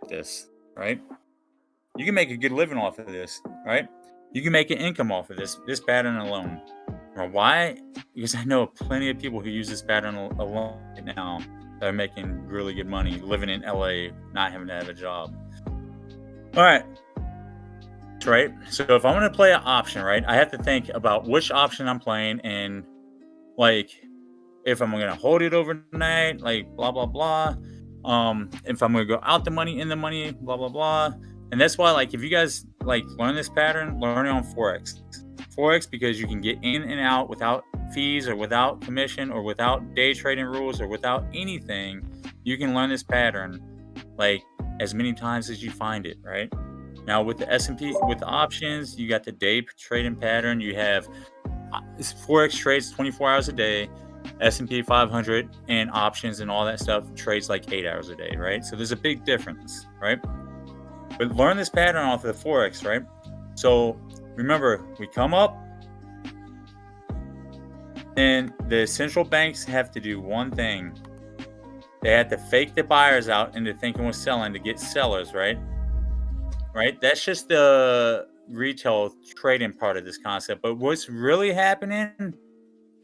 this, right? You can make a good living off of this, right? You can make an income off of this pattern alone. Why? Because I know plenty of people who use this pattern alone right now that are making really good money living in LA, not having to have a job. All right. Right. So if I'm going to play an option, right, I have to think about which option I'm playing and like if I'm going to hold it overnight, like blah, blah, blah. If I'm going to go out the money, in the money, blah, blah, blah. And that's why, like, if you guys like learn this pattern, learn it on Forex. Forex, because you can get in and out without fees or without commission or without day trading rules or without anything. You can learn this pattern like as many times as you find it, right? Now with the S&P, with the options, you got the day trading pattern. You have Forex trades 24 hours a day. S&P 500 and options and all that stuff trades like 8 hours a day, right? So there's a big difference, right? But learn this pattern off of the Forex, right? So remember, we come up and the central banks have to do one thing. They have to fake the buyers out into thinking we're selling to get sellers, right? Right? That's just the retail trading part of this concept. But what's really happening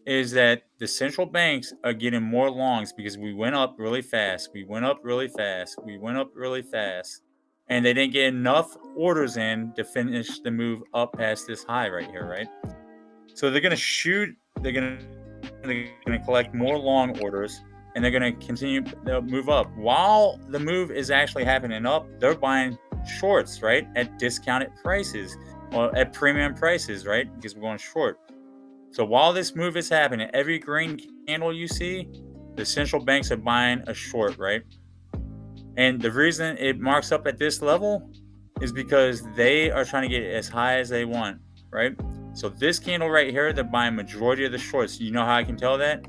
is that the central banks are getting more longs because we went up really fast. We went up really fast. We went up really fast. And they didn't get enough orders in to finish the move up past this high right here, right? So they're going to shoot. They're going to collect more long orders. And they're going to continue to move up. While the move is actually happening up, they're buying shorts, right? At discounted prices or at premium prices, right? Because we're going short. So while this move is happening, every green candle you see, the central banks are buying a short, right? And the reason it marks up at this level is because they are trying to get it as high as they want, right? So this candle right here, they're buying majority of the shorts. You know how I can tell that?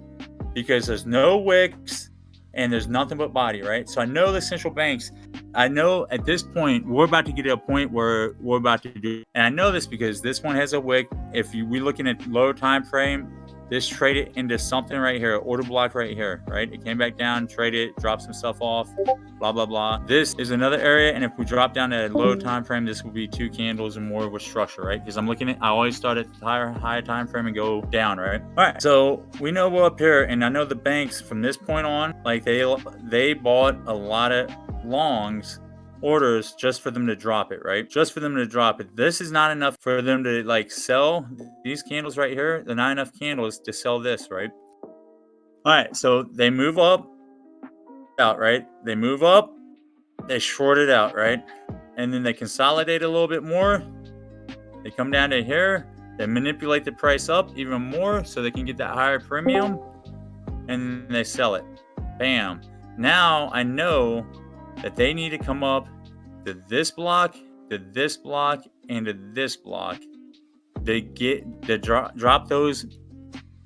Because there's no wicks and there's nothing but body, right? So I know the central banks, I know at this point, we're about to get to a point where we're about to do, and I know this because this one has a wick. If we're looking at lower time frame, this traded into something right here, order block right here, right? It came back down, traded, dropped some stuff off, blah, blah, blah. This is another area, and if we drop down to a low time frame, this will be 2 candles and more of a structure, right? Because I'm looking at, I always start at the higher time frame and go down, right? All right, so we know we're up here, and I know the banks from this point on, like they bought a lot of longs orders just for them to drop it, right? Just for them to drop it. This is not enough for them to like sell these candles right here. They're not enough candles to sell this, right? All right, so they move up, out, right? They move up, they short it out, right? And then they consolidate a little bit more. They come down to here, they manipulate the price up even more so they can get that higher premium, and they sell it. Bam. Now I know that they need to come up to this block, to this block, and to this block. They get to drop those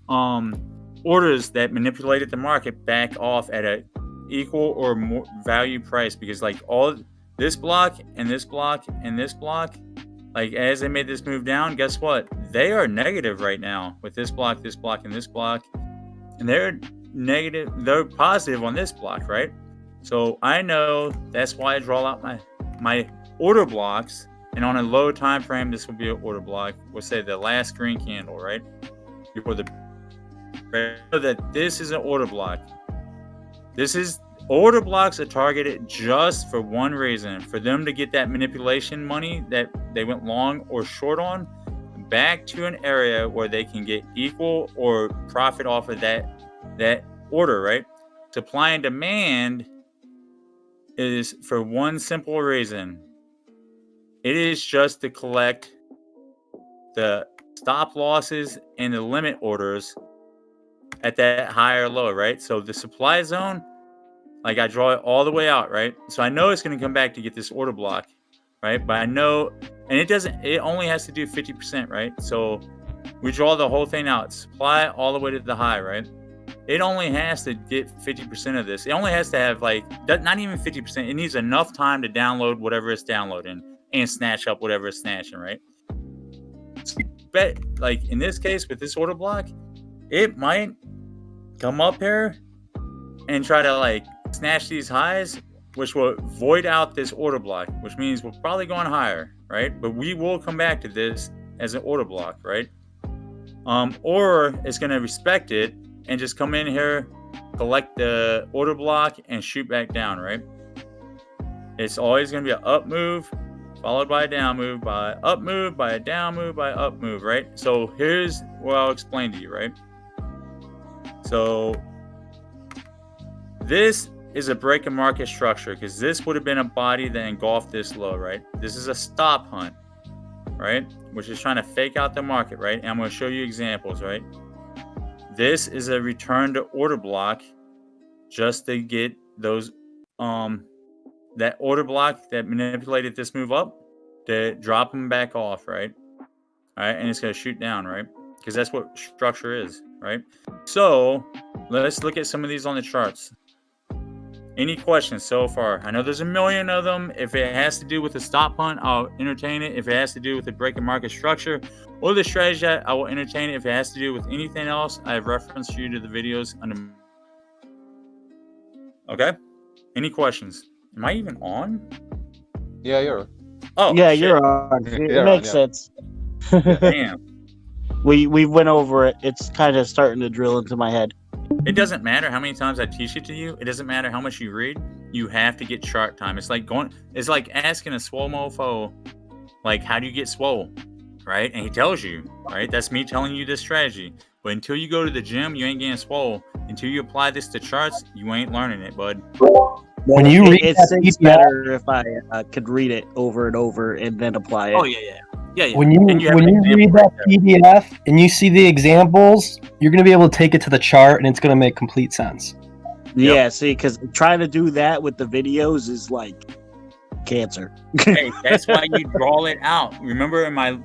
orders that manipulated the market back off at a equal or more value price, because like all this block and this block and this block, like as they made this move down, guess what? They are negative right now with this block, and this block, and they're negative. They're positive on this block, right? So I know that's why I draw out my order blocks, and on a low time frame, this will be an order block. We'll say the last green candle, right? Before the that this is an order block. Order blocks are targeted just for one reason, for them to get that manipulation money that they went long or short on back to an area where they can get equal or profit off of that order, right? Supply and demand is for one simple reason. It is just to collect the stop losses and the limit orders at that higher or low, right? So the supply zone, like I draw it all the way out, right? So I know it's going to come back to get this order block, right? But I know, and it only has to do 50%, right? So we draw the whole thing out, supply all the way to the high, right? It only has to get 50% of this. It only has to have like, not even 50%. It needs enough time to download whatever it's downloading and snatch up whatever it's snatching, right? So bet, like in this case with this order block, it might come up here and try to like snatch these highs which will void out this order block, which means we're probably going higher, right? But we will come back to this as an order block, right? Or it's going to respect it and just come in here, collect the order block, and shoot back down, right? It's always going to be an up move, followed by a down move, by up move, by a down move, by up move, right? So here's what I'll explain to you, right? So this is a break and market structure because this would have been a body that engulfed this low, right? This is a stop hunt, right? Which is trying to fake out the market, right? And I'm going to show you examples, right? This is a return to order block just to get those, that order block that manipulated this move up to drop them back off, right? All right, and it's going to shoot down, right? Because that's what structure is, right? So let's look at some of these on the charts. Any questions so far? I know there's a million of them. If it has to do with the stop hunt, I'll entertain it. If it has to do with the break and market structure or the strategy, I will entertain it. If it has to do with anything else, I have referenced you to the videos under. Okay? Any questions? Am I even on? Yeah, you're. Oh, yeah, shit. You're on. It makes sense. Damn. We went over it. It's kind of starting to drill into my head. It doesn't matter how many times I teach it to you. It doesn't matter how much you read. You have to get chart time. It's like asking a swole mofo, like, how do you get swole, right? And he tells you, right? That's me telling you this strategy. But until you go to the gym, you ain't getting swole. Until you apply this to charts, you ain't learning it, bud. When you read it's better if I could read it over and over and then apply it. Oh yeah. When you read that PDF and you see the examples, you're going to be able to take it to the chart and it's going to make complete sense. Yeah, see, because trying to do that with the videos is like cancer. Hey, that's why you draw it out. Remember in my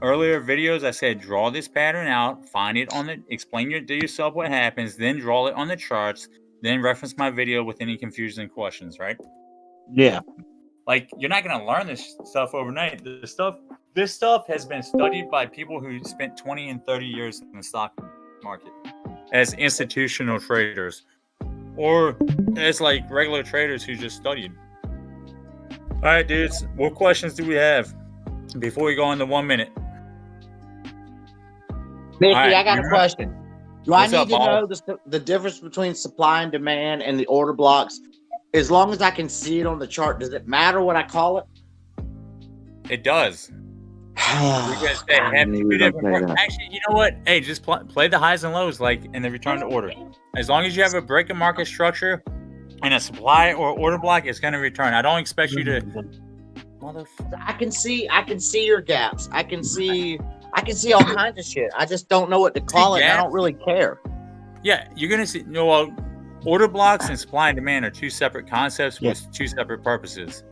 earlier videos, I said draw this pattern out, find it on explain to yourself what happens, then draw it on the charts, then reference my video with any confusion and questions, right? Yeah. Like, you're not going to learn this stuff overnight. This stuff has been studied by people who spent 20 and 30 years in the stock market as institutional traders or as like regular traders who just studied. All right, dudes, what questions do we have before we go into 1 minute? Mickey, right, I got a question. Do I need to know the difference between supply and demand and the order blocks? As long as I can see it on the chart, does it matter what I call it? It does. Because they have two different. Actually, you know what? Hey, just play the highs and lows like in the return to order. As long as you have a break and market structure and a supply or order block, it's going to return. I don't expect you to. I can see your gaps. I can see all kinds of shit. I just don't know what to call it. And I don't really care. Yeah, you're gonna see. Order blocks and supply and demand are two separate concepts with two separate purposes.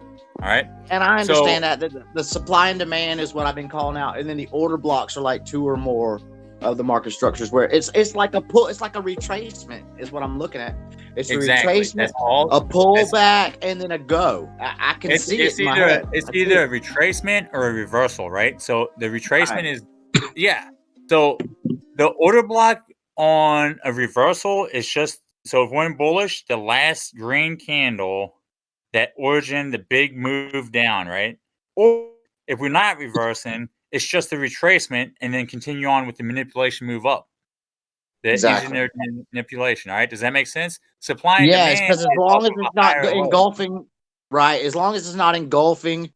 All right. And I understand that the supply and demand is what I've been calling out, and then the order blocks are like two or more of the market structures where it's like a pull, it's like a retracement is what I'm looking at. It's a retracement, a pullback, and then a go. I can see it. It's either a retracement or a reversal, right? So the retracement is, So the order block on a reversal is just, so if we're in bullish, the last green candle that origin the big move down, right? Or if we're not reversing, it's just the retracement and then continue on with the manipulation move up. Exactly. Manipulation, all right? Does that make sense? Supply and demand. Yes, because as long as it's not engulfing, right? As long as it's not engulfing,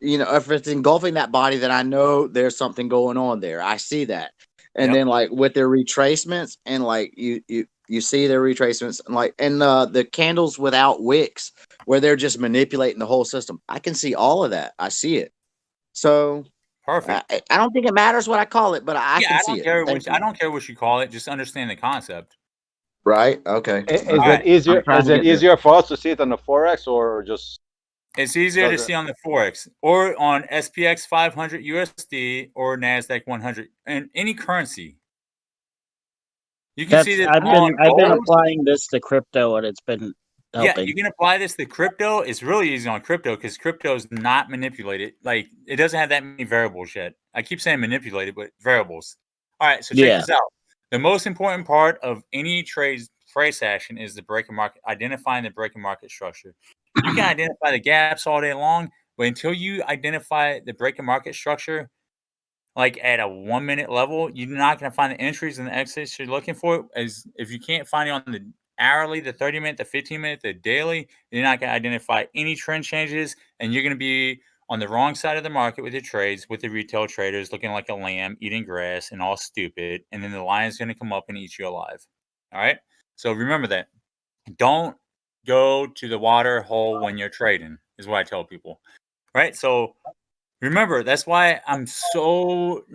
if it's engulfing that body, then I know there's something going on there. I see that. And then like with their retracements and like you see their retracements and the candles without wicks where they're just manipulating the whole system. I can see all of that. I see it. So perfect. I don't think it matters what I call it, but I can see it. I don't care what you call it. Just understand the concept. Right. Okay. Is it easier for us to see it on the Forex or just? It's easier to see on the Forex or on SPX 500 USD or NASDAQ 100 and any currency. You can see that I've been applying this to crypto and it's been helping. Yeah, you can apply this to crypto. It's really easy on crypto because crypto is not manipulated. Like, it doesn't have that many variables yet. I keep saying manipulated, but variables. All right, so check this out. The most important part of any price action is the break and market, identifying the break and market structure. You can identify the gaps all day long, but until you identify the break and market structure, like at a 1 minute level, you're not going to find the entries and the exits you're looking for. As if you can't find it on the hourly, the 30-minute, the 15-minute, the daily, you're not going to identify any trend changes, and you're going to be on the wrong side of the market with your trades, with the retail traders looking like a lamb eating grass and all stupid, and then the lion's going to come up and eat you alive. All right. So remember that. Don't go to the water hole when you're trading, is what I tell people. Right. So remember, that's why I'm so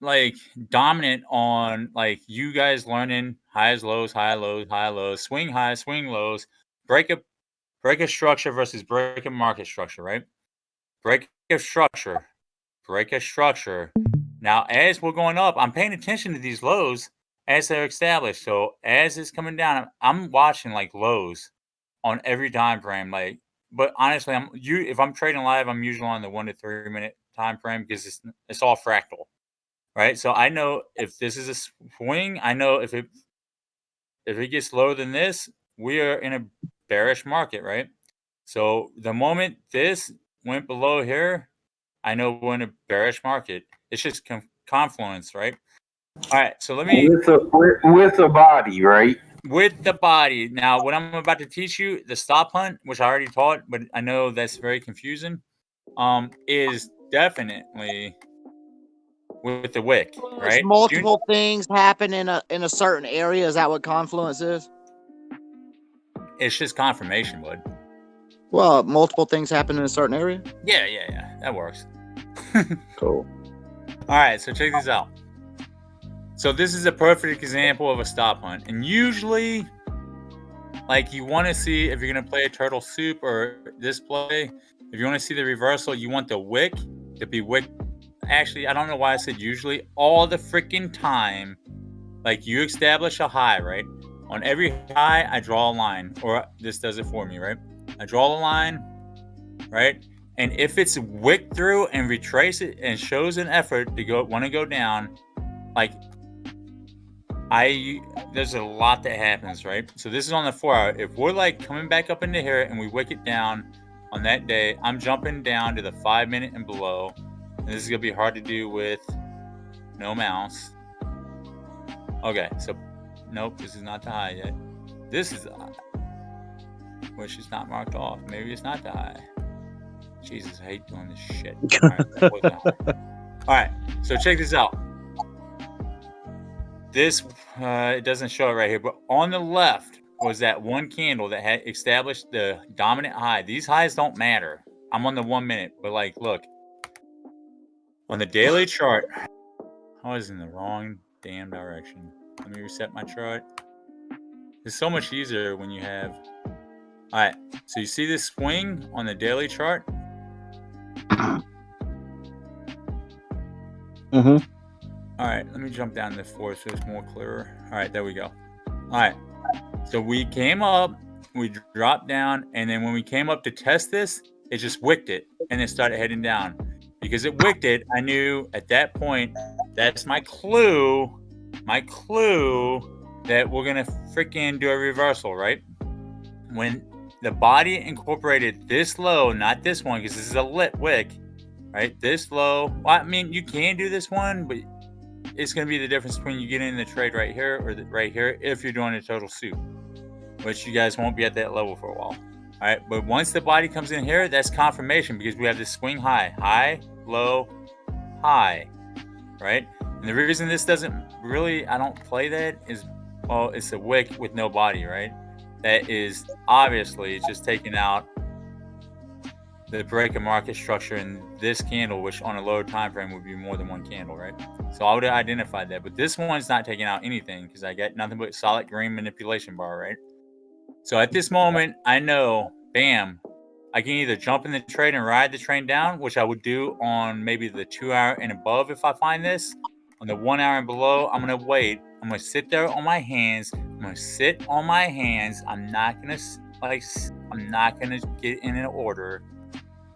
like dominant on like you guys learning highs, lows, high lows, swing highs, swing lows, break a structure versus break a market structure, right? Break a structure, break a structure. Now, as we're going up, I'm paying attention to these lows as they're established. So as it's coming down, I'm watching like lows on every time frame. Like, but honestly, if I'm trading live, I'm usually on the 1 to 3 minute time frame because it's all fractal, right? So I know if this is a swing, I know if it gets lower than this, we are in a bearish market, right? So the moment this went below here, I know we're in a bearish market. It's just confluence, right? All right, so let me with a body, right? With the body. Now, what I'm about to teach you, the stop hunt, which I already taught, but I know that's very confusing, is definitely with the wick, right? Multiple things happen in a certain area. Is that what confluence is? It's just confirmation, bud. Well, multiple things happen in a certain area? Yeah. That works. Cool. All right, so check this out. So this is a perfect example of a stop hunt. And usually, like you want to see if you're going to play a turtle soup or this play, if you want to see the reversal, you want the wick to be wick. Actually, I don't know why I said usually. All the freaking time, like you establish a high, right? On every high, I draw a line, or this does it for me, right? I draw a line, right? And if it's wick through and retrace it and shows an effort to want to go down, like there's a lot that happens, right? So this is on the 4 hour. If we're like coming back up into here and we wick it down on that day, I'm jumping down to the 5 minute and below. And this is gonna be hard to do with no mouse. Okay, so nope, this is not the high yet. This is the high, which is not marked off. Maybe it's not the high. Jesus, I hate doing this shit. All right, that was the high. All right, so check this out. This, it doesn't show it right here, but on the left was that one candle that had established the dominant high. These highs don't matter. I'm on the 1 minute, but like, look. On the daily chart, I was in the wrong damn direction. Let me reset my chart. It's so much easier when you have... All right, so you see this swing on the daily chart? Mm-hmm. All right, let me jump down to 4 so it's more clearer. All right, there we go. All right, so we came up, we dropped down, and then when we came up to test this, it just wicked it, and it started heading down. Because it wicked it, I knew at that point, that's my clue that we're going to freaking do a reversal, right? When the body incorporated this low, not this one, because this is a lit wick, right? This low, well, I mean, you can do this one, but it's going to be the difference between you getting in the trade right here or right here if you're doing a total soup, which you guys won't be at that level for a while. All right, but once the body comes in here, that's confirmation because we have this swing high, low, high, right? And the reason this doesn't really, I don't play that is, well, it's a wick with no body, right? That is obviously just taking out the break and market structure in this candle, which on a lower time frame would be more than one candle, right? So I would have identified that, but this one's not taking out anything because I got nothing but solid green manipulation bar, right? So at this moment, I know, bam, I can either jump in the trade and ride the train down, which I would do on maybe the 2 hour and above if I find this. On the 1 hour and below, I'm going to wait. I'm going to sit there on my hands. I'm going to sit on my hands. I'm not going to get in an order.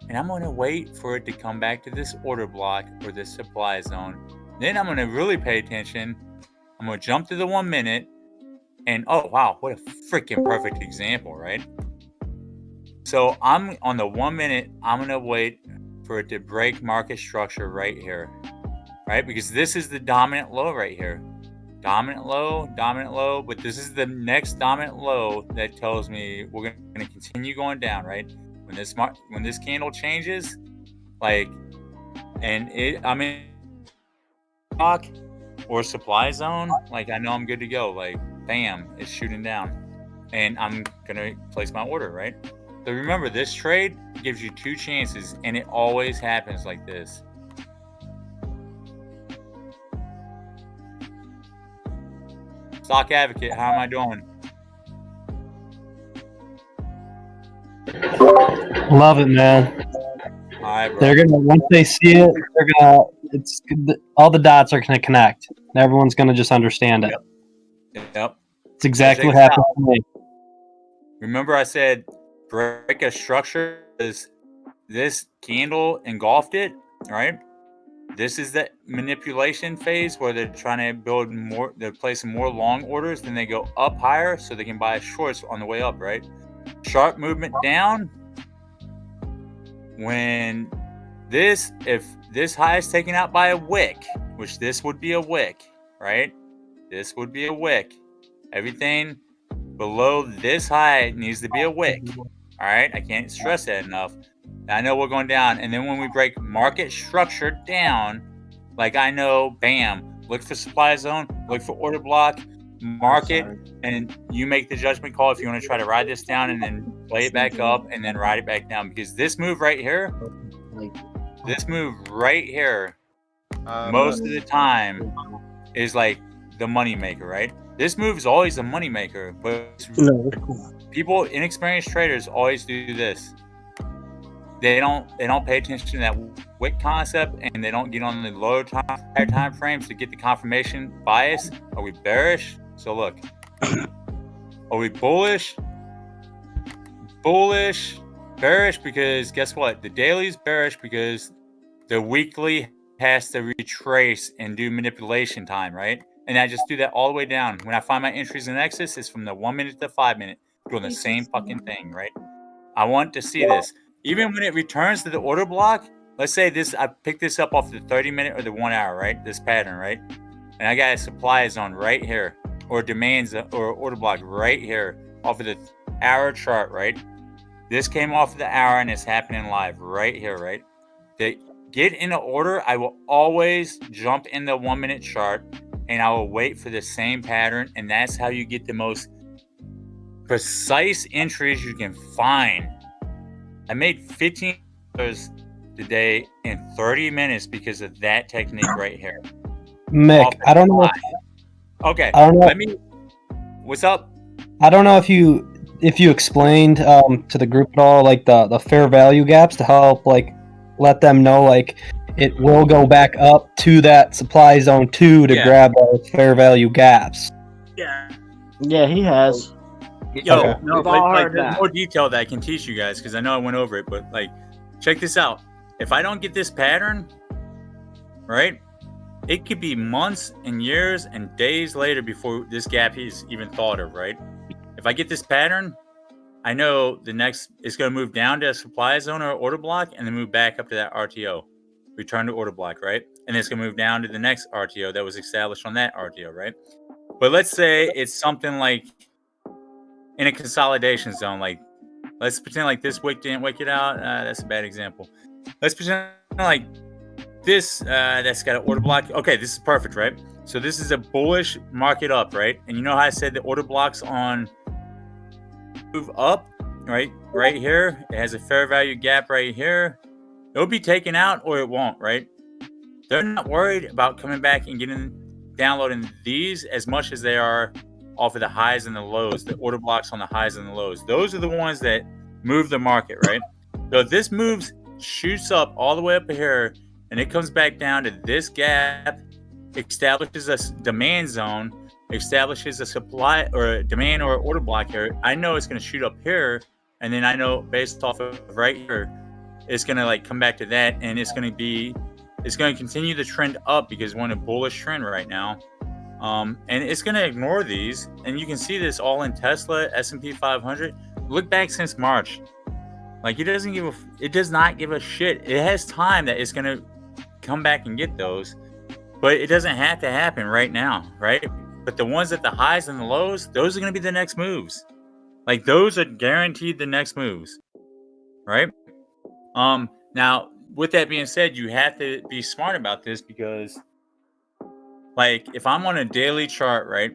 And I'm going to wait for it to come back to this order block or this supply zone. Then I'm going to really pay attention. I'm going to jump to the 1 minute. And oh, wow, what a freaking perfect example, right? So I'm on the 1 minute, I'm going to wait for it to break market structure right here, right? Because this is the dominant low right here. Dominant low, but this is the next dominant low that tells me we're going to continue going down, right? When this candle changes, like, and I'm in stock or supply zone, like I know I'm good to go. Like, bam, it's shooting down, and I'm gonna place my order, right? So remember, this trade gives you 2 chances, and it always happens like this. Stock Advocate, how am I doing? Love it, man. All right, bro. They're gonna, once they see it, it's all the dots are gonna connect. Everyone's gonna just understand it. Yep. It's exactly what happened to me. Remember, I said break a structure is this candle engulfed it, right? This is the manipulation phase where they're trying to build more, they're placing more long orders, then they go up higher so they can buy shorts on the way up, right? Sharp movement down. When if this high is taken out by a wick, which this would be a wick, right? This would be a wick. Everything below this high needs to be a wick. All right, I can't stress that enough. I know we're going down, and then when we break market structure down, like I know, bam, look for supply zone, look for order block, market, and you make the judgment call if you want to try to ride this down and then play it back up and then ride it back down. Because this move right here, most of the time is like the money maker, right? This move is always a money maker, but people, inexperienced traders, always do this. They don't pay attention to that wick concept, and they don't get on the lower time frames to get the confirmation bias. Are we bearish? So look, are we bullish? Bullish, bearish, because guess what? The daily is bearish because the weekly has to retrace and do manipulation time, right? And I just do that all the way down. When I find my entries in Nexus, it's from the 1 minute to the 5 minute, doing the same fucking thing, right? I want to see this. Even when it returns to the order block, let's say this, I picked this up off the 30 minute or the 1 hour, right? This pattern, right? And I got a supply zone right here, or demands or order block right here off of the hour chart, right? This came off of the hour and it's happening live right here, right? To get in the order, I will always jump in the 1 minute chart and I will wait for the same pattern. And that's how you get the most precise entries you can find. I made $15 today in 30 minutes because of that technique right here. Mick, I don't know. Okay, I don't know. What's up? I don't know if you explained to the group at all, like the fair value gaps, to help like let them know like it will go back up to that supply zone 2 to grab those fair value gaps. Yeah, he has. Yo, Okay. no, there's more detail that I can teach you guys because I know I went over it, but like, check this out. If I don't get this pattern, right, it could be months and years and days later before this gap is even thought of, right? If I get this pattern, I know the next is going to move down to a supply zone or order block and then move back up to that RTO, return to order block, right? And then it's going to move down to the next RTO that was established on that RTO, right? But let's say it's something like in a consolidation zone, like let's pretend like this wick didn't wick it out. That's a bad example. Let's pretend like this that's got an order block. Okay, this is perfect, right? So this is a bullish market up, right? And you know how I said the order blocks on move up, right? Right here, it has a fair value gap right here. It'll be taken out or it won't, right? They're not worried about coming back and downloading these as much as they are off of the highs and the lows, the order blocks on the highs and the lows. Those are the ones that move the market, right? So if this shoots up all the way up here, and it comes back down to this gap, establishes a demand zone, establishes a supply or a demand or order block here, I know it's going to shoot up here, and then I know based off of right here, it's going to like come back to that, and it's going to continue the trend up because we're in a bullish trend right now. And it's going to ignore these, and you can see this all in Tesla, S&P 500. Look back since March. Like, it doesn't give it does not give a shit. It has time that it's gonna come back and get those, but it doesn't have to happen right now, right? But the ones at the highs and the lows, those are gonna be the next moves. Like, those are guaranteed the next moves, right? Now, with that being said, you have to be smart about this because, like, if I'm on a daily chart, right,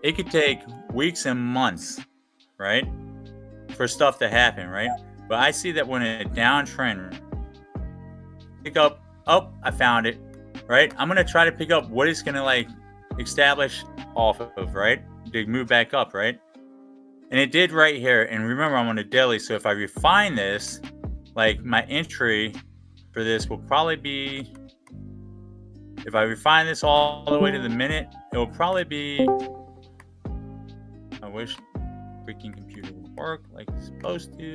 it could take weeks and months, right, for stuff to happen, right? But I see that when a downtrend, pick up, oh, I found it, right? I'm gonna try to pick up what it's gonna like establish off of, right, to move back up, right? And it did right here. And remember, I'm on a daily, so if I refine this, like my entry for this will probably be, if I refine this all the way to the minute, it will probably be, I wish freaking computer would work like it's supposed to.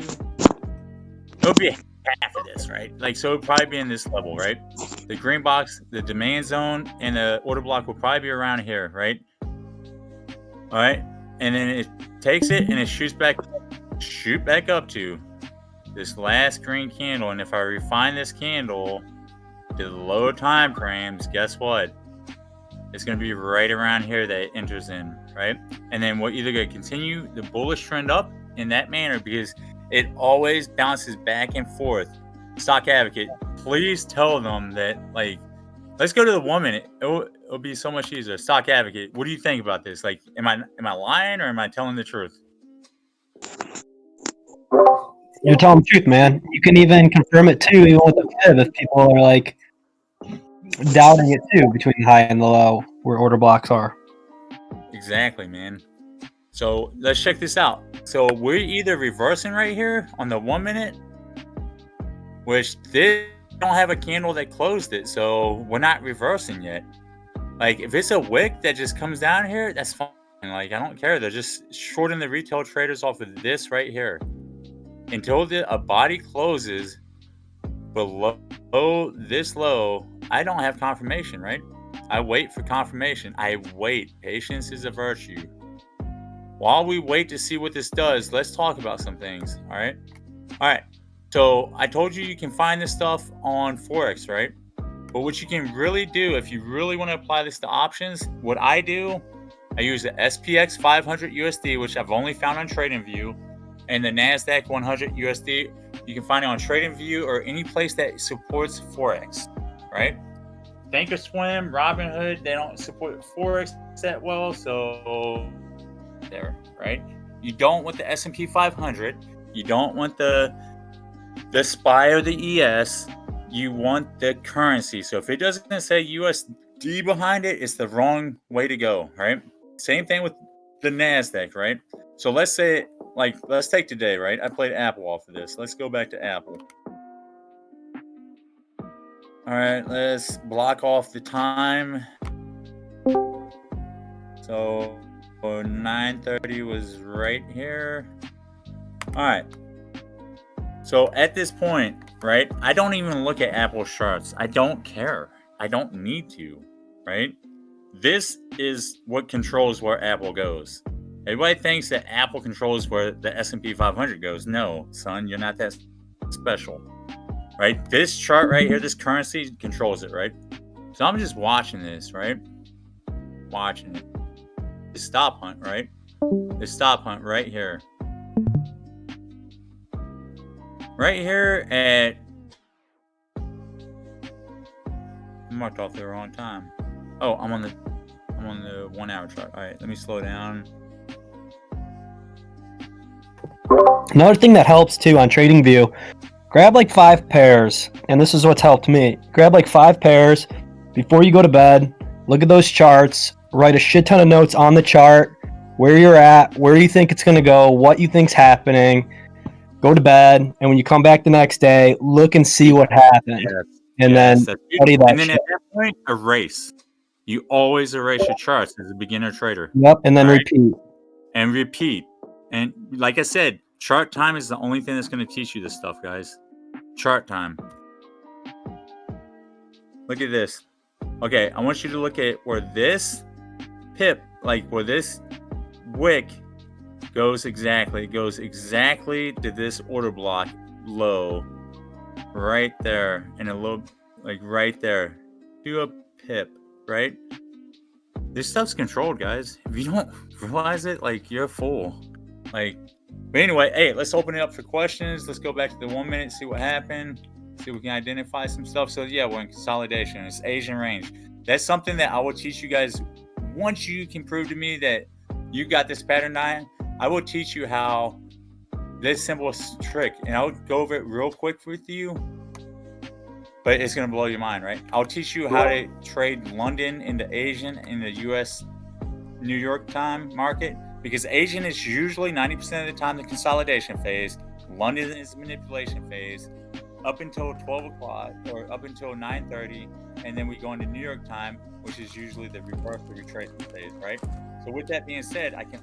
It'll be half of this, right? Like, so it'll probably be in this level, right? The green box, the demand zone, and the order block will probably be around here, right? All right, and then it takes it and it shoot back up to this last green candle. And if I refine this candle to the low time frames, guess what? It's going to be right around here that it enters in, right? And then we're either going to continue the bullish trend up in that manner because it always bounces back and forth. Stock Advocate, please tell them that, like, let's go to the 1 minute. It'll be so much easier. Stock Advocate, what do you think about this? Like, am I lying or am I telling the truth? You're telling the truth, man. You can even confirm it too, even with the fib, if people are like doubting it too, between the high and the low, where order blocks are. Exactly, man. So let's check this out. So we're either reversing right here on the 1 minute, which this don't have a candle that closed it, so we're not reversing yet. Like, if it's a wick that just comes down here, that's fine. Like, I don't care. They're just shorting the retail traders off of this right here until a body closes below this low. I don't have confirmation, right? I wait for confirmation. I wait. Patience is a virtue. While we wait to see what this does, let's talk about some things. All right. So I told you can find this stuff on Forex, right? But what you can really do, if you really want to apply this to options, what I do, I use the SPX 500 USD, which I've only found on TradingView, and the NASDAQ 100 USD. You can find it on TradingView or any place that supports Forex, right? Thinkorswim, Robinhood, they don't support Forex that well, so there, right? You don't want the S&P 500. You don't want the SPY or the ES. You want the currency. So if it doesn't say USD behind it, it's the wrong way to go, right? Same thing with the NASDAQ, right? So let's say, like, let's take today, right? I played Apple off of this. Let's go back to Apple. All right, let's block off the time. So 9:30 was right here. All right. So at this point, right, I don't even look at Apple charts. I don't care. I don't need to, right? This is what controls where Apple goes. Everybody thinks that Apple controls where the S&P 500 goes. No, son, you're not that special, right? This chart right here, this currency controls it, right? So I'm just watching this, right? Watching it. The stop hunt, right? The stop hunt right here. Right here at, I marked off the wrong time. Oh, I'm on the 1 hour chart. All right, let me slow down. Another thing that helps too on TradingView, grab like 5 pairs, and this is what's helped me. Grab like 5 pairs before you go to bed. Look at those charts. Write a shit ton of notes on the chart, where you're at, where you think it's going to go, what you think's happening. Go to bed, and when you come back the next day, look and see what happened, and then study that. And then at that point, erase. You always erase your charts as a beginner trader. Yep, and then repeat. And repeat. And like I said, chart time is the only thing that's going to teach you this stuff, guys. Chart time. Look at this. Okay, I want you to look at where this pip, like where this wick goes exactly to this order block low, right there, and a little like right there, to a pip, right? This stuff's controlled, guys. If you don't realize it, like, you're a fool. Like, but anyway, hey, let's open it up for questions. Let's go back to the 1 minute, see what happened, see if we can identify some stuff. So yeah, we're in consolidation. It's Asian range. That's something that I will teach you guys. Once you can prove to me that you got this pattern down, I will teach you how this simple trick, and I'll go over it real quick with you, but it's going to blow your mind, right? I'll teach you how to trade London into Asian in the US New York time market, because Asian is usually 90% of the time the consolidation phase. London is the manipulation phase up until 12 o'clock or up until 9:30, and then we go into New York time, which is usually the reverse the retracement phase, right? So with that being said, I can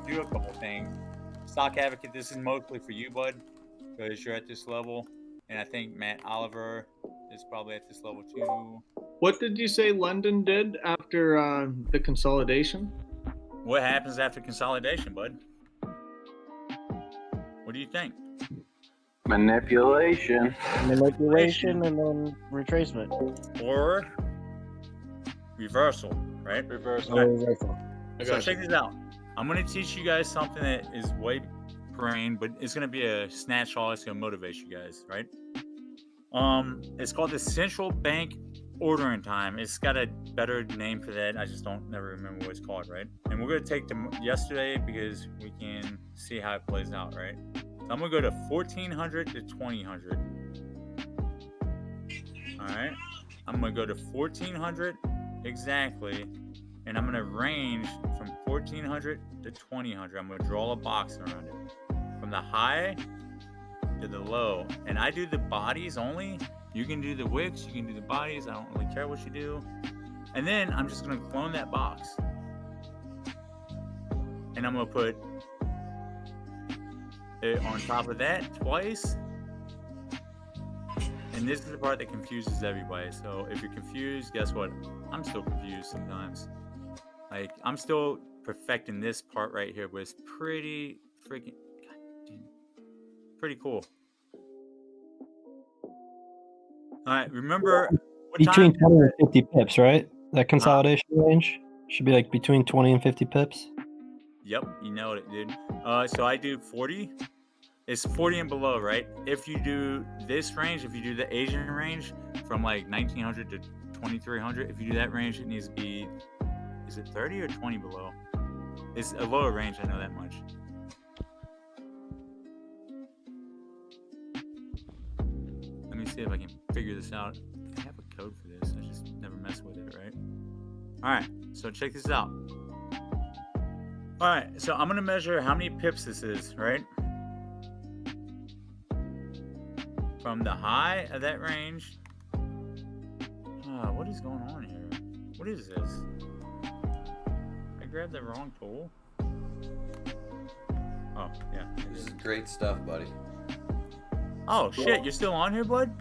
do a couple things. Stock Advocate, this is mostly for you, bud, because you're at this level, and I think Matt Oliver is probably at this level too. What did you say London did after the consolidation? What happens after consolidation, bud? What do you think? Manipulation and then retracement. Or reversal, right? Reversal. So check this out. I'm going to teach you guys something that is way brain, but it's going to be a snatch all. It's going to motivate you guys, right? It's called the central bank ordering time. It's got a better name for that. I just never remember what it's called, right? And we're going to take them yesterday because we can see how it plays out, right? So I'm going to go to 1400 to 2000. All right. I'm going to go to 1400 exactly. And I'm going to range from 1400 to 2000. I'm going to draw a box around it. From the high to the low. And I do the bodies only. You can do the wicks, you can do the bodies. I don't really care what you do. And then I'm just going to clone that box. And I'm going to put it on top of that twice. And this is the part that confuses everybody. So if you're confused, guess what? I'm still confused sometimes. Like, I'm still perfecting this part right here, but it's pretty freaking, pretty cool. All right, remember between 20 and 50 pips, right? That consolidation range should be like between 20 and 50 pips. Yep, you nailed it, dude. So I do 40. It's 40 and below, right? If you do this range, if you do the Asian range from like 1900 to 2300, if you do that range, it needs to be, is it 30 or 20 below? It's a lower range, I know that much. Let me see if I can figure this out. I have a code for this. I just never mess with it, right? All right, so check this out. All right, so I'm gonna measure how many pips this is, right? From the high of that range. What is going on here? What is this? I grabbed the wrong tool. Oh, yeah. This is great stuff, buddy. Oh, shit, you're still on here, bud?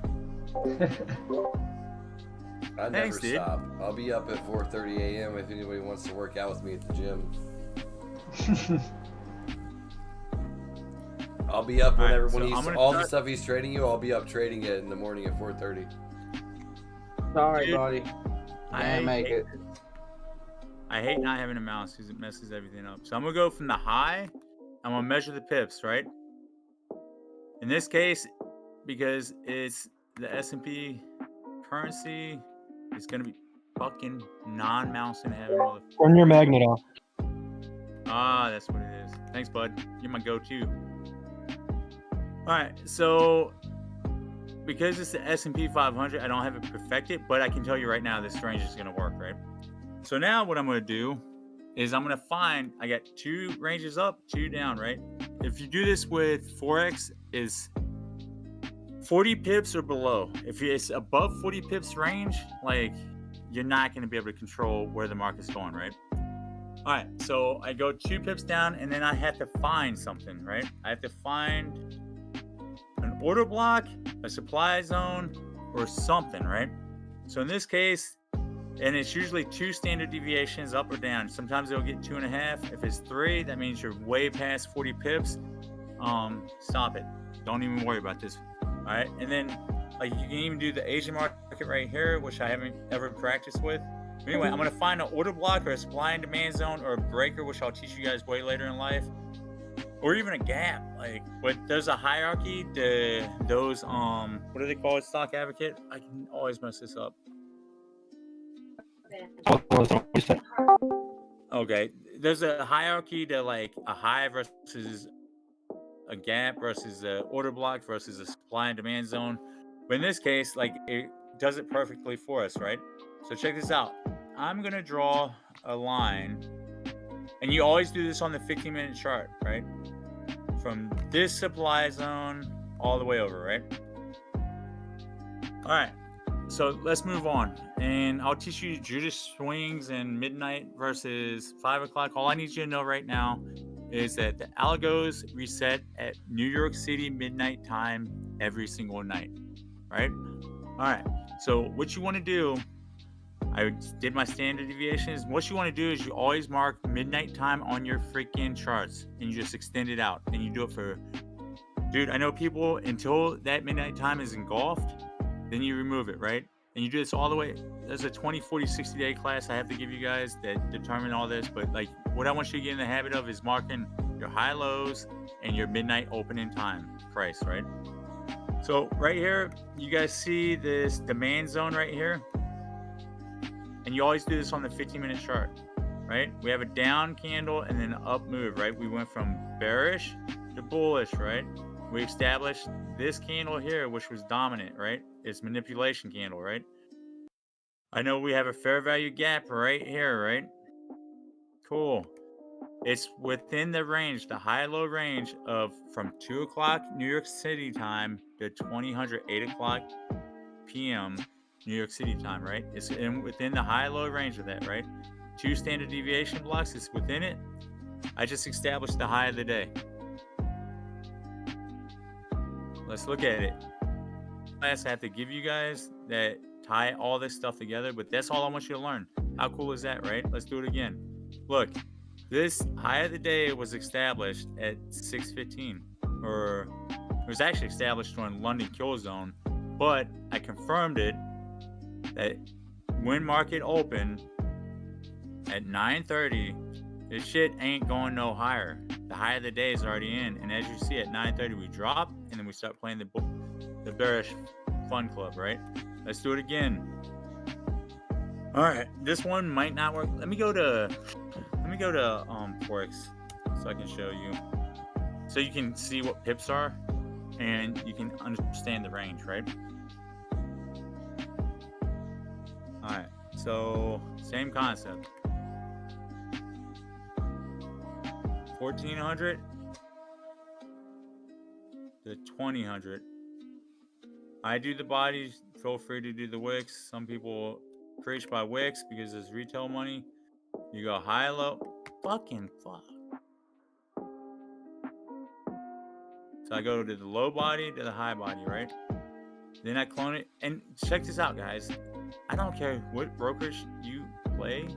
I Thanks, never dude. stop. I'll be up at 4:30 a.m. if anybody wants to work out with me at the gym. I'll be up whenever Right, so when I'm he's gonna all start- the stuff he's trading you. I'll be up trading it in the morning at 4:30. Sorry, Dude, buddy. Can't make it. I hate not having a mouse because it messes everything up. So I'm gonna go from the high. I'm gonna measure the pips, right? In this case, because it's the S&P currency, it's gonna be fucking non-mouse in heaven, motherfucker. Turn your magnet off. Ah, that's what it is. Thanks, bud. You're my go-to. All right, so because it's the S&P 500, I don't have it perfected, but I can tell you right now this range is gonna work, right? So now what I'm gonna do is I'm gonna find, I got 2 ranges up, 2 down, right? If you do this with Forex, is 40 pips or below. If it's above 40 pips range, like, you're not gonna be able to control where the market's going, right? All right, so I go 2 pips down, and then I have to find something, right? I have to find an order block, a supply zone, or something, right? So in this case, And it's usually 2 standard deviations up or down. Sometimes it'll get 2.5. If it's 3, that means you're way past 40 pips. Stop it. Don't even worry about this. All right. And then like you can even do the Asian market right here, which I haven't ever practiced with. But anyway, I'm going to find an order block or a supply and demand zone or a breaker, which I'll teach you guys way later in life. Or even a gap. But there's a hierarchy to those, what do they call it? Stock advocate? I can always mess this up. Okay, there's a hierarchy to like a high versus a gap versus a order block versus a supply and demand zone. But in this case, like it does it perfectly for us, right? So check this out. I'm gonna draw a line, and you always do this on the 15-minute chart, right? From this supply zone all the way over, right? All right. So let's move on, and I'll teach you Judas swings and midnight versus 5 o'clock. All I need you to know right now is that the algos reset at New York City midnight time every single night, right? All right. So what you want to do, I did my standard deviations. What you want to do is you always mark midnight time on your freaking charts, and you just extend it out, and you do it for, dude, I know people until that midnight time is engulfed. Then you remove it, right? And you do this all the way. There's a 20, 40, 60-day class I have to give you guys that determine all this. But like what I want you to get in the habit of is marking your high lows and your midnight opening time price, right? So right here, you guys see this demand zone right here. And you always do this on the 15-minute chart, right? We have a down candle and then an up move, right? We went from bearish to bullish, right? We established this candle here, which was dominant, right? It's manipulation candle, right? I know we have a fair value gap right here, right? Cool. It's within the range, the high-low range of from 2 o'clock New York City time to 2000, 8 o'clock p.m. New York City time, right? It's within the high-low range of that, right? 2 standard deviation blocks is within it. I just established the high of the day. Let's look at it. Class I have to give you guys that tie all this stuff together, but that's all I want you to learn. How cool is that, right? Let's do it again. Look, this high of the day was established at 6:15, or it was actually established during London kill zone, but I confirmed it that when market opened at 9:30, this shit ain't going no higher. The high of the day is already in, and as you see at 9:30 we drop, and then we start playing the bearish fun club, right? Let's do it again. All right, this one might not work. Let me go to Forex so I can show you, so you can see what pips are and you can understand the range, right? All right, so same concept. 1400 to 2000. I do the bodies. Feel free to do the wicks. Some people preach by wicks because it's retail money. You go high, low. Fucking fuck. So I go to the low body to the high body, right? Then I clone it. And check this out, guys. I don't care what brokerage you play.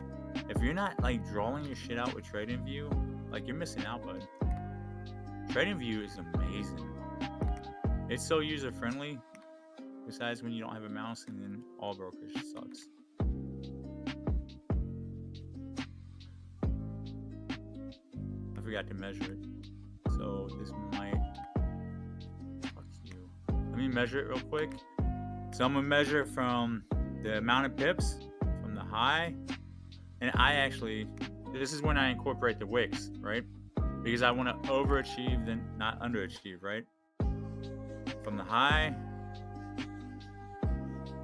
If you're not like drawing your shit out with TradingView, like you're missing out, bud. TradingView is amazing. It's so user friendly. Besides when you don't have a mouse, and then all brokerage sucks. I forgot to measure it. So this might... Fuck you. Let me measure it real quick. So I'm going to measure from the amount of pips from the high. And I actually... This is when I incorporate the wicks, right? Because I want to overachieve than not underachieve, right? From the high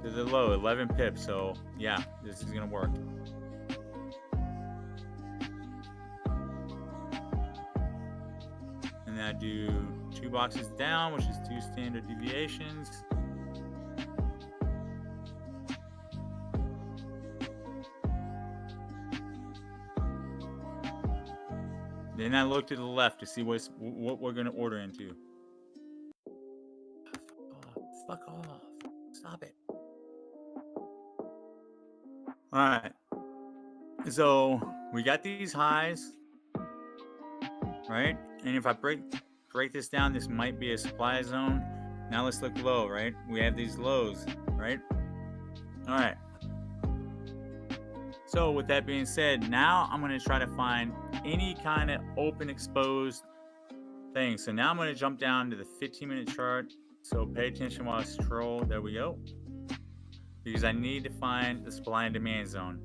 to the low, 11 pips. So yeah, this is gonna work. And then I do 2 boxes down, which is 2 standard deviations. Then I look to the left to see what we're gonna order into. Fuck off. Stop it. All right. So we got these highs, right? And if I break this down, this might be a supply zone. Now let's look low, right? We have these lows, right? All right. So with that being said, now I'm going to try to find any kind of open exposed thing. So now I'm going to jump down to the 15-minute chart. So pay attention while I scroll. There we go. Because I need to find the supply and demand zone,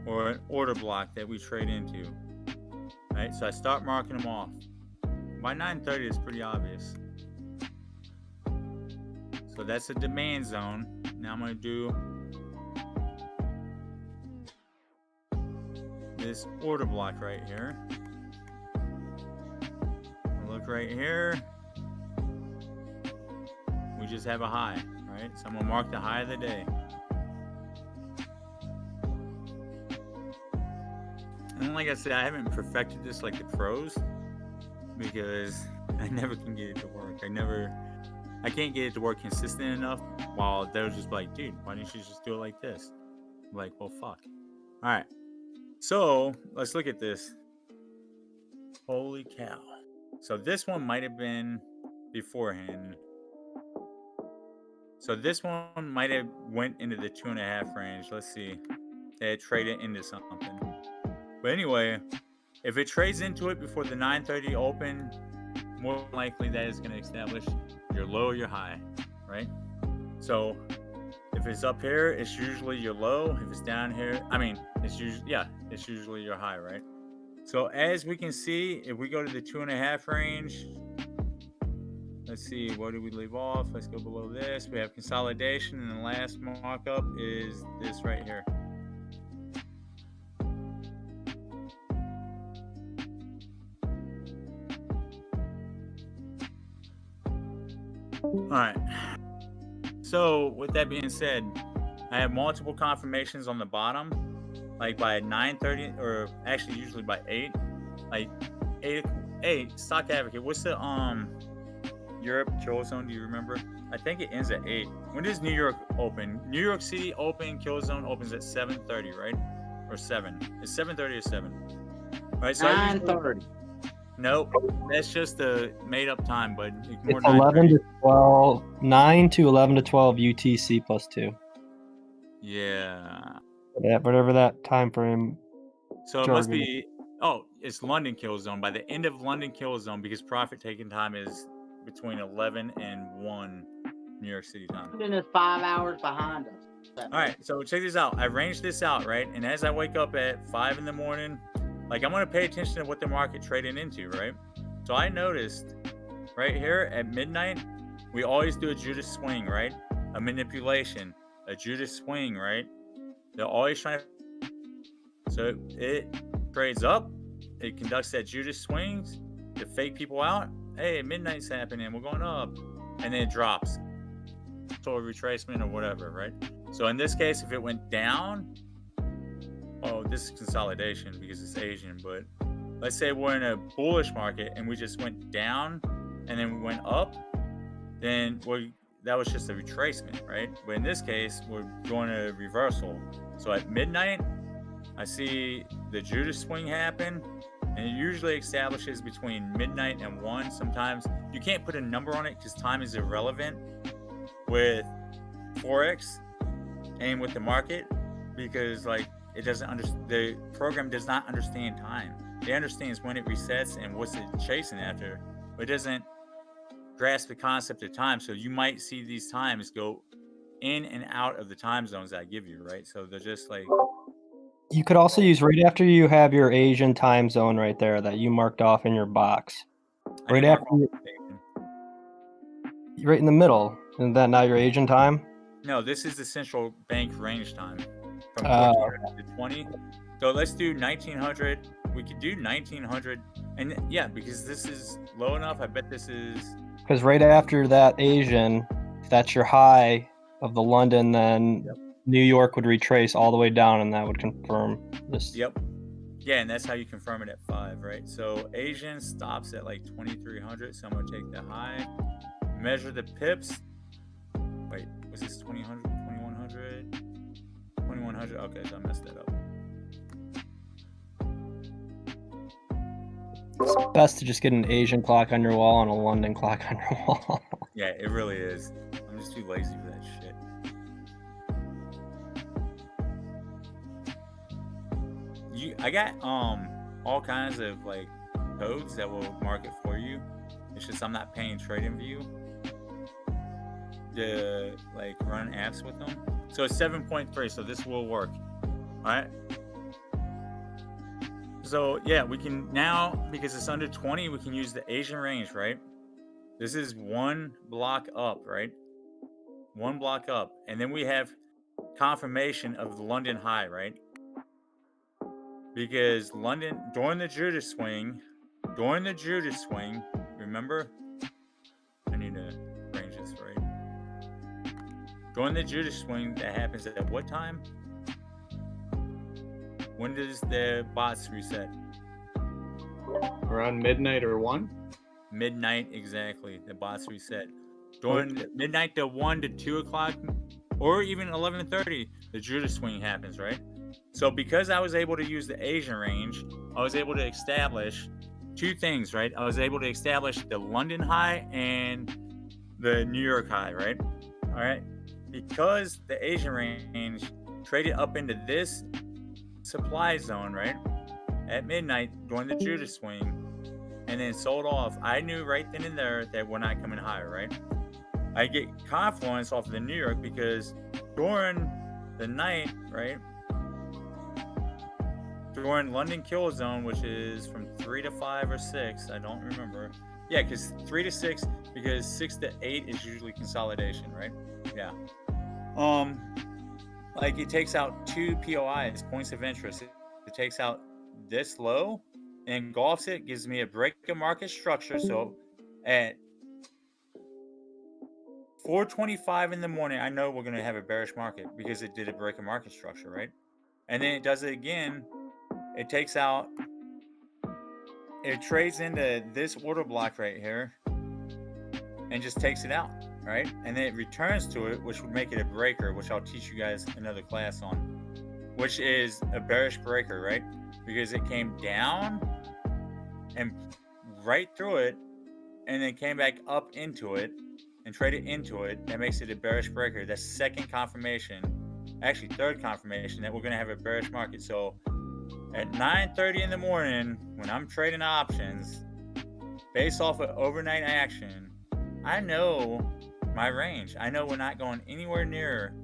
or an order block that we trade into. Right? So I start marking them off. By 9:30, it's pretty obvious. So that's a demand zone. Now I'm going to do this order block right here. Look right here. We just have a high, right? So I'm going to mark the high of the day. And like I said, I haven't perfected this like the pros because I never can get it to work. I can't get it to work consistent enough while they're just like, dude, why didn't you just do it like this? I'm like, well, fuck. All right. So let's look at this. Holy cow. So this one might have been beforehand. So this one might have went into the 2.5 range. Let's see. They had traded into something. But anyway, if it trades into it before the 9:30 open, more likely that is going to establish your low or your high, right? So if it's up here, it's usually your low. If it's down here, it's usually your high, right? So as we can see, if we go to the 2.5 range, let's see, what did we leave off? Let's go below this. We have consolidation, and the last markup is this right here. All right. So with that being said, I have multiple confirmations on the bottom, like by 9:30, or actually usually by 8. Like 8. Stock Advocate. What's the Europe kill zone? Do you remember? I think it ends at 8. When does New York open? New York City open. Kill zone opens at 7:30, right? Or 7? It's 7:30 or 7. Right. So 9:30. Nope, that's just a made-up time, but it's 11 to 12, 9 to 11 to 12 UTC plus 2. Yeah, whatever that time frame. So it must be. Oh, it's London kill zone. By the end of London kill zone, because profit taking time is between 11 and 1 New York City time. London is 5 hours behind us. All right, so check this out. I ranged this out, right? And as I wake up at 5 in the morning, like I'm going to pay attention to what the market trading into, right? So I noticed right here at midnight, we always do a Judas swing, right? A manipulation, a Judas swing, right? They're always trying to. So it trades up, it conducts that Judas swings to fake people out. Hey, midnight's happening, we're going up, and then it drops. So a retracement or whatever, right? So in this case, if it went down, oh, this is consolidation because it's Asian, but let's say we're in a bullish market and we just went down and then we went up, then that was just a retracement, right? But in this case, we're going to reversal. So at midnight, I see the Judas swing happen, and it usually establishes between midnight and 1. Sometimes you can't put a number on it because time is irrelevant with Forex and with the market, because like it doesn't the program does not understand time. It understands when it resets and what's it chasing after, but it doesn't grasp the concept of time. So you might see these times go in and out of the time zones that I give you, right? So they're just like. You could also use right after you have your Asian time zone right there that you marked off in your box. Right after right in the middle. Isn't that now your Asian time? No, this is the central bank range time from 1400 to 20. So let's do 1900. We could do 1900. And yeah, because this is low enough, I bet this is. Because right after that Asian, if that's your high of the London, then New York would retrace all the way down, and that would confirm this. Yep. Yeah, and that's how you confirm it at 5, right? So Asian stops at like 2300. So I'm going to take the high, measure the pips. Wait, was this 2100? 700. Okay, so I messed that up. It's best to just get an Asian clock on your wall and a London clock on your wall. Yeah, it really is. I'm just too lazy for that shit. I got all kinds of like codes that will mark it for you. It's just I'm not paying TradingView to like run apps with them. So it's 7.3, so this will work. All right. So yeah, we can now, because it's under 20, we can use the Asian range, right? This is one block up, right? One block up. And then we have confirmation of the London high, right? Because London, during the Judas swing, remember? I need to arrange this right. During the Judas swing, that happens at what time? When does the bots reset? Around midnight or 1? Midnight, exactly. The bots reset. During midnight to 1 to 2 o'clock, or even 11:30, the Judas swing happens, right? So because I was able to use the Asian range, I was able to establish two things, right? I was able to establish the London high and the New York high, right? All right. Because the Asian range traded up into this supply zone, right? At midnight during the Judas swing, and then sold off, I knew right then and there that we're not coming higher, right? I get confluence off of the New York because during the night, right? During London kill zone, which is from 3 to 5 or 6, I don't remember. Yeah, because 3 to 6, because 6 to 8 is usually consolidation, right? Yeah. Like it takes out 2 POIs, points of interest. It takes out this low and engulfs it, gives me a break of market structure. So at 4:25 in the morning, I know we're going to have a bearish market because it did a break of market structure, right? And then it does it again. It takes out, it trades into this order block right here and just takes it out, right? And then it returns to it, which would make it a breaker, which I'll teach you guys another class on, which is a bearish breaker, right? Because it came down and right through it and then came back up into it and traded into it. That makes it a bearish breaker. That's second confirmation, actually third confirmation that we're going to have a bearish market. So at 9:30 in the morning, when I'm trading options based off of overnight action, I know my range. I know we're not going anywhere near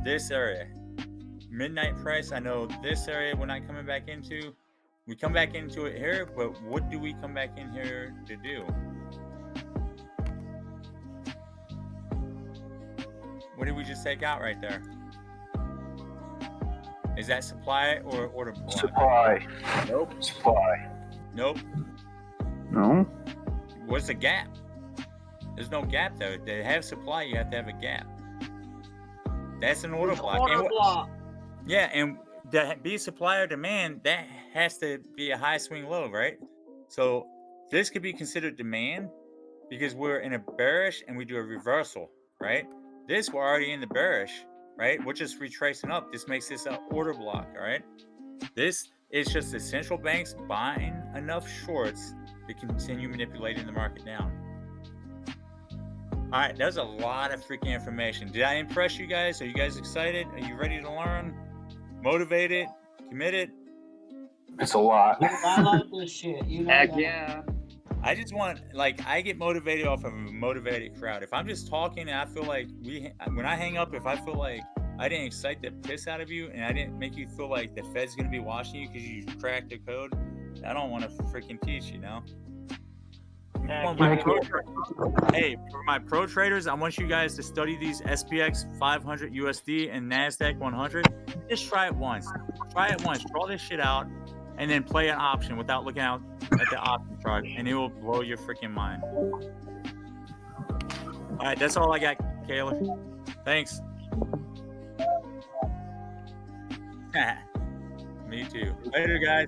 this area. Midnight price, I know this area we're not coming back into. We come back into it here, but what do we come back in here to do? What did we just take out right there? Is that supply or order block? Supply. Nope. Supply. Nope. No. What's the gap? There's no gap though. To have supply, you have to have a gap. That's an order block. Order block. Yeah, and to be supply or demand, that has to be a high swing low, right? So this could be considered demand because we're in a bearish and we do a reversal, right? This, we're already in the bearish, right? We're just retracing up. This makes this an order block, all right? This is just the central banks buying enough shorts to continue manipulating the market down. All right, that was a lot of freaking information. Did I impress you guys? Are you guys excited? Are you ready to learn? Motivated? Committed? It's a lot. I like this shit. You know Heck that. yeah. I just want, like, I get motivated off of a motivated crowd. If I'm just talking and I feel like when I hang up, if I feel like I didn't excite the piss out of you and I didn't make you feel like the Fed's going to be watching you because you cracked the code, I don't want to freaking teach, you know? Hey, for my pro traders, I want you guys to study these SPX 500 USD and NASDAQ 100. Just try it once. Draw this shit out, and then play an option without looking out at the option chart, and it will blow your freaking mind. All right, that's all I got, Kayla. Thanks. Me too. Later, guys.